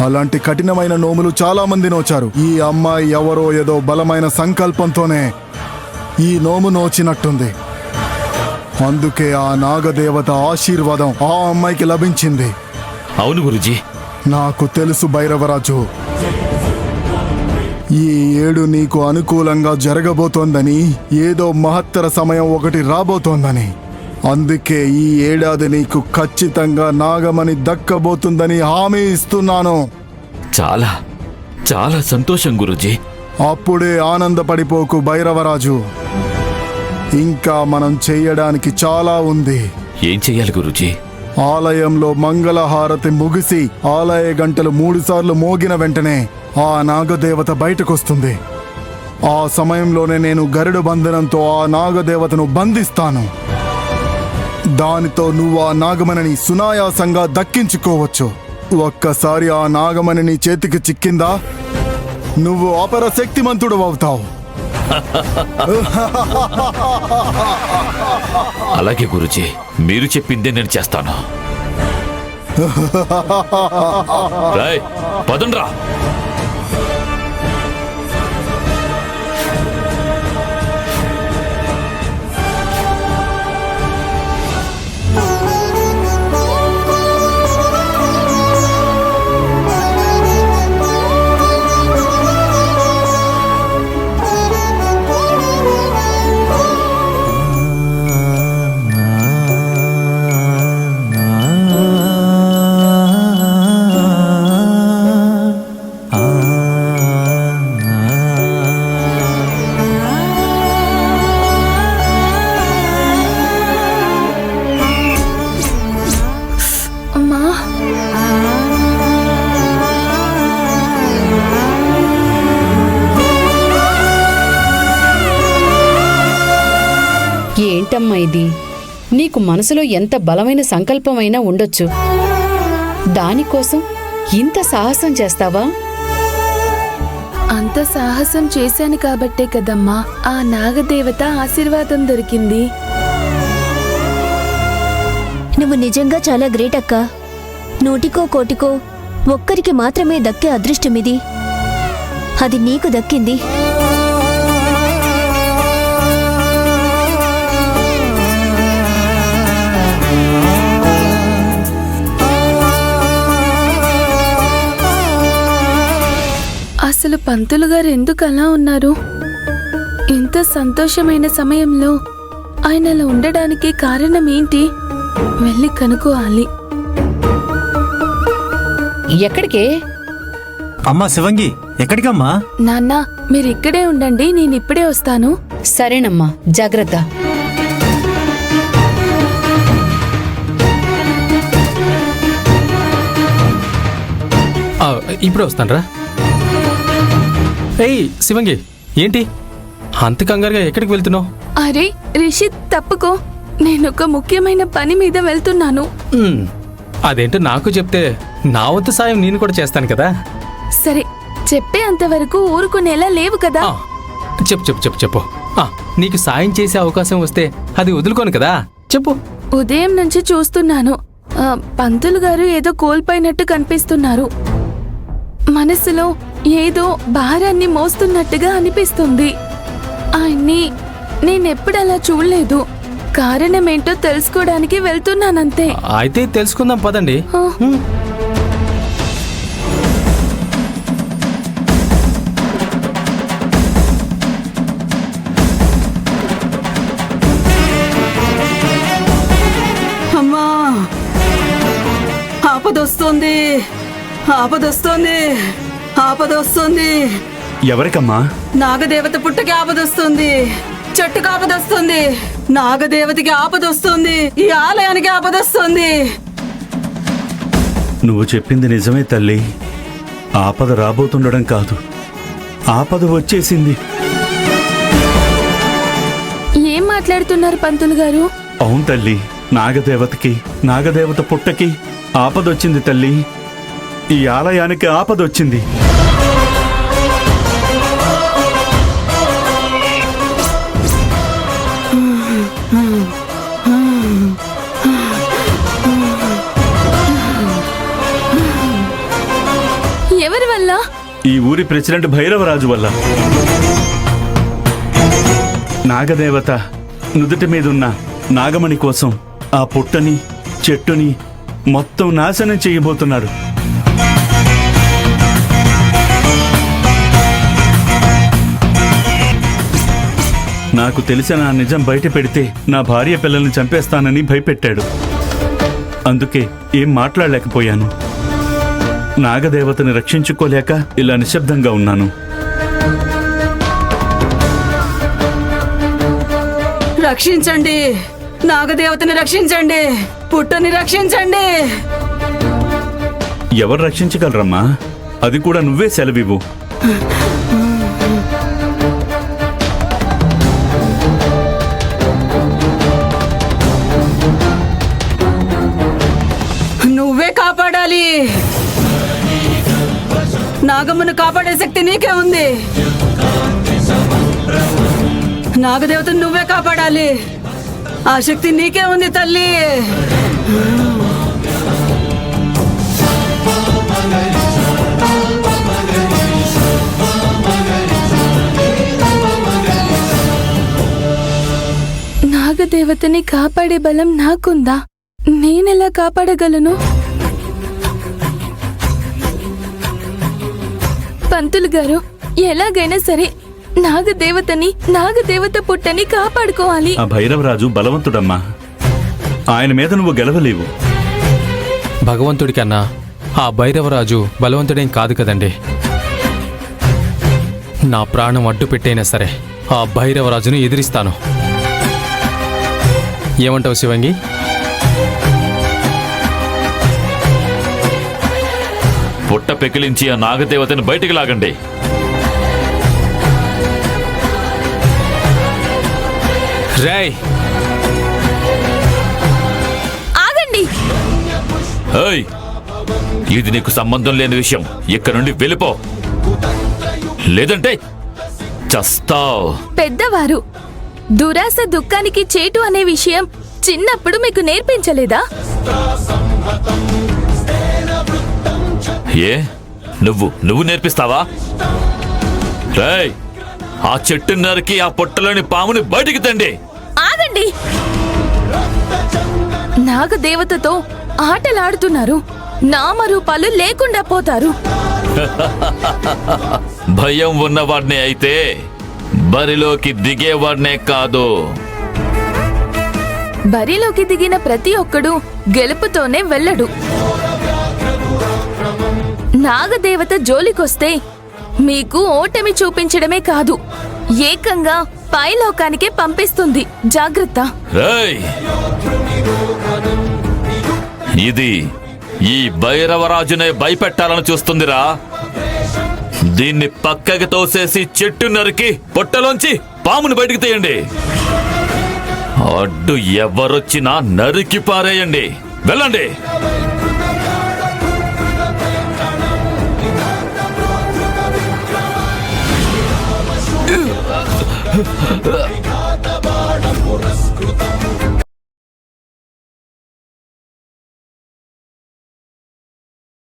అలాంటి కఠినమైన నోములు చాలా మంది నోచారు. ఈ అమ్మాయి ఎవరో ఏదో బలమైన సంకల్పంతోనే ఈ నోము నోచినట్టుంది. అందుకే ఆ నాగదేవత ఆశీర్వాదం ఆ అమ్మాయికి లభించింది. అవును గురుజీ. నాకు తెలుసు భైరవరాజు, ఈ ఏడు నీకు అనుకూలంగా జరగబోతోందని, ఏదో మహత్తర సమయం ఒకటి రాబోతోందని. అందుకే ఈ ఏడాది నీకు ఖచ్చితంగా నాగమణి దక్కబోతుందని హామీ ఇస్తున్నాను. చాలా చాలా సంతోషం గురుజీ. అప్పుడే ఆనందపడిపోకు భైరవరాజు, ఇంకా మనం చెయ్యడానికి చాలా ఉంది. ఏం చెయ్యాలి గురుజీ? ఆలయంలో మంగళహారతి ముగిసి ఆలయ గంటలు 3 సార్లు మోగిన వెంటనే ఆ నాగదేవత బయటకొస్తుంది. ఆ సమయంలోనే నేను గరుడ బంధనంతో ఆ నాగదేవతను బంధిస్తాను. దానితో నువ్వు ఆ నాగమణిని సునాయాసంగా దక్కించుకోవచ్చు. ఒక్కసారి ఆ నాగమణి నీ చేతికి చిక్కిందా, నువ్వు అపర శక్తిమంతుడు అవుతావు. అలాగే గురుజీ, మీరు చెప్పిందే నేను చేస్తాను. రేయ్, పదండ్రా. ఏంటమ్మా ఇది? నీకు మనసులో ఎంత బలమైన సంకల్పమైనా ఉండొచ్చు, దానికోసం ఇంత సాహసం చేస్తావా? అంత సాహసం చేశాను కాబట్టే కదమ్మా ఆ నాగదేవత ఆశీర్వాదం దొరికింది. నువ్వు నిజంగా చాలా గ్రేట్ అక్క. నూటికో కోటికో ఒక్కరికి మాత్రమే దక్కే అదృష్టమిది. అది నీకు దక్కింది. అసలు పంతులు గారు ఎందుకు అలా ఉన్నారు? ఇంత సంతోషమైన సమయంలో ఆయన అలా ఉండడానికి కారణం ఏంటి? వెళ్ళి కనుక్కోవాలి. ఎక్కడికే? అమ్మా శివంగి, ఎక్కడికమ్మా? నాన్న, మీరు ఇక్కడే ఉండండి, నేను ఇప్పుడే వస్తాను. సరేనమ్మా, జాగ్రత్త. ఇప్పుడే వస్తానరా. ఏయ్ శివంగి, ఏంటి అంత కంగారుగా ఎక్కడికి వెళ్తున్నావు? అరే రిషిత్, తప్పుకో, నేనొక ముఖ్యమైన పని మీద వెళ్తున్నాను. అదేంటో నాకు చెప్తే నా వంతు సాయం నేను కూడా చేస్తాను కదా. సరే, చెప్పే అంతవరకు ఊరుకునేలా లేవు కదా. చెప్పు చెప్పు చెప్పు చెప్పు. నీకు సాయం చేసే అవకాశం వస్తే అది వదులుకోను కదా, చెప్పు. ఉదయం నుంచి చూస్తున్నాను, పంతులు గారు ఏదో కోల్పోయినట్టు కనిపిస్తున్నారు. మనసులో ఏదో భారాన్ని మోస్తున్నట్టుగా అనిపిస్తుంది. ఆయన్ని నేనెప్పుడలా చూడలేదు. కారణమేంటో తెలుసుకోవడానికి వెళ్తున్నానంతే. అయితే తెలుసుకుందాం పదండి. అమ్మా, ఆపదొస్తుంది, ఆపదొస్తుంది, ఆపదొస్తుంది. ఎవరికమ్మా? నాగదేవత పుట్టకి ఆపదొస్తుంది, చెట్టుకి ఆపదొస్తుంది, నాగదేవతకి ఆపదొస్తుంది, ఈ ఆలయానికి ఆపదొస్తుంది. నువ్వు చెప్పింది నిజమే తల్లి. ఆపద రాబోతుండడం కాదు, ఆపద వచ్చేసింది. ఏం మాట్లాడుతున్నారు పంతులు గారు? అవును తల్లి, నాగదేవతకి, నాగదేవత పుట్టకి ఆపదొచ్చింది తల్లి. ఈ ఆలయానికి ఆపదొచ్చింది. వల్ల? ఈ ఊరి ప్రెసిడెంట్ భైరవరాజు వల్ల. నాగదేవత నుదుటి మీదున్న నాగమణి కోసం ఆ పుట్టని చెట్టుని మొత్తం నాశనం చేయబోతున్నాడు. నాకు తెలిసిన ఆ నిజం బయట పెడితే నా భార్య పిల్లల్ని చంపేస్తానని భయపెట్టాడు. అందుకే ఏం మాట్లాడలేకపోయాను. నాగదేవతని రక్షించుకోలేక ఇలా నిశ్శబ్దంగా ఉన్నాను. రక్షించండి, నాగదేవతని రక్షించండి, పుట్టని రక్షించండి. ఎవరు రక్షించగలరమ్మా? అది కూడా నువ్వే సెలవివ్వు. నువ్వే కాపాడాలి. నాగమ్మను కాపాడే శక్తి నీకే ఉంది. నాగదేవతను నువ్వే కాపాడాలి. ఆ శక్తి నీకే ఉంది తల్లి. నాగదేవతని కాపాడే బలం నాకుందా? నేనెలా కాపాడగలను? పంతులు గారు, ఎలాగైనా సరే నాగదేవత పుట్టని కాపాడుకోవాలి. ఆ భైరవరాజు బలవంతుడమ్మా. ఆయన మీద నువ్వు గెలవలేవు. భగవంతుడి కన్నా ఆ భైరవరాజు బలవంతుడేం కాదు కదండి. నా ప్రాణం అడ్డు పెట్టైనా సరే ఆ భైరవరాజును ఎదిరిస్తాను. ఏమంటావు శివంగి? పుట్ట పెకిలించి ఆ నాగదేవతని బయటికి లాగండి. రేయ్, ఆగండి. ఏయ్, ఇది నీకు సంబంధం లేని విషయం. ఇక్కడ నుండి వెళ్ళిపో, లేదంటే చస్తావ్. పెద్దవారు, దురాశ దుఃఖానికి చేటు అనే విషయం చిన్నప్పుడు మీకు నేర్పించలేదా? ఏ, నువ్వు నేర్పిస్తావా? రేయ్, ఆ చెట్టు నరికి ఆ పొట్టలోని పాముని బయటికి తండి. ఆగండి. నాగదేవతతో ఆటలాడుతున్నారు. నామరూపాలు లేకుండా పోతారు. భయం ఉన్నవాడినే అయితే బరిలోకి దిగేవాడినే కాదు. బరిలోకి దిగిన ప్రతి ఒక్కడు గెలుపుతోనే వెళ్ళడు. నాగదేవత జోలికొస్తే మీకు ఓటమి చూపించడమే కాదు, ఏకంగా పైలోకానికే పంపిస్తుంది. జాగ్రత్త. రేయ్, ఇది ఈ భైరవరాజునే భయపెట్టాలని చూస్తుందిరా. దీన్ని పక్కకి తోసేసి చెట్టు నరికి పొట్టలోంచి పాముని బయటికి తీయండి. అడ్డు ఎవరొచ్చినా నరికి పారేయండి. వెళ్ళండి.